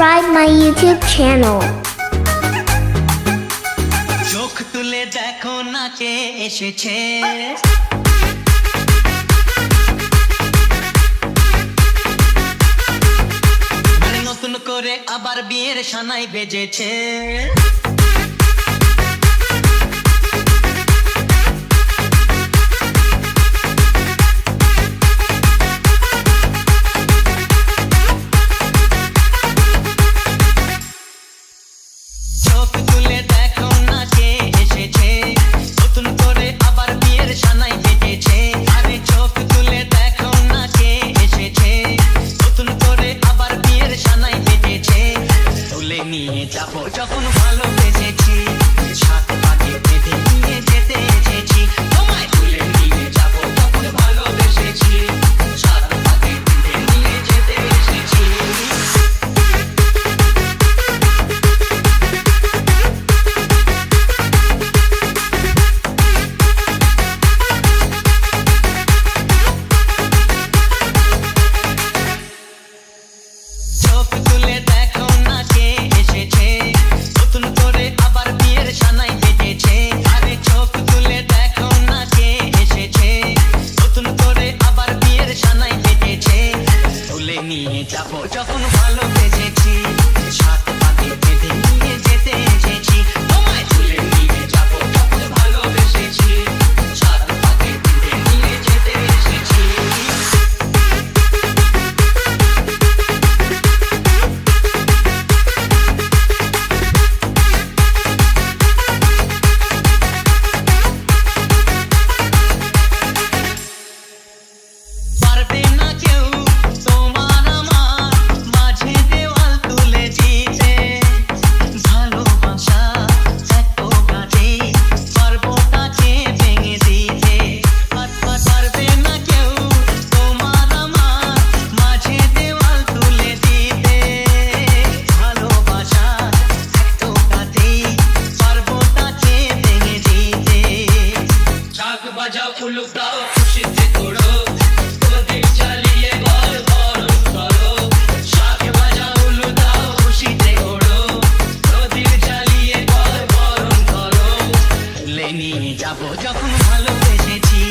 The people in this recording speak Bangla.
subscribe my YouTube channel. চোখ তুলে দেখো না কে এসেছে, মানে নতুন করে আবার বিয়ের সানাই বেজেছে। চোখ তুলে দেখো না কে এসেছে, নতুন করে আবার বিয়ের সানাই বেজেছে। আরে চোখ তুলে দেখো না কে এসেছে, নতুন করে আবার বিয়ের সানাই বেজেছে। তুলে নিয়ে যাবো যখন ভালোবেসেছি, সাত পাকে বেঁধে নিয়ে যেতে এসেছি। তোমায় তুলে নিয়ে যাবো যখন ভালোবেসেছি, সাত পাকে বেঁধে নিয়ে যেতে এসেছি। চোখ তুলে দেখো না কে এসেছে, নতুন করে আবার বিয়ের সানাই বেজেছে। আরে চোখ তুলে দেখো না কে এসেছে, নতুন করে আবার বিয়ের সানাই বেজেছে। তুলে নিয়ে যাবো যখন ভালোবেসেছি, সাত পাকে বেঁধে নিয়ে যেতে এসেছি। তোমায় তুলে নিয়ে যাবো যখন ভালোবেসেছি, সাত পাকে বেঁধে নিয়ে যেতে এসেছি। পারবে না কেউ তোমার আমার মাঝে দেওয়াল তুলে দিতে, ভালোবাসা এত কাজে পারবো তাকে ভেঙে দিতে। পারবে না কেউ তোমার আমার মাঝে দেওয়াল তুলে দিতে, ভালোবাসা এত কাজে পারবো তাকে ভেঙে দিতে। ঢাক বাজাও উলুক দাও খুশিতে ঘোরো, প্রদীপ জ্বালিয়ে বল বরণ করো। শাক বাজাও উলুক দাও খুশিতে ঘোরো, প্রদীপ জ্বালিয়ে বল বরণ করো। তুলে নিয়ে যাবো যখন ভালোবেসেছি,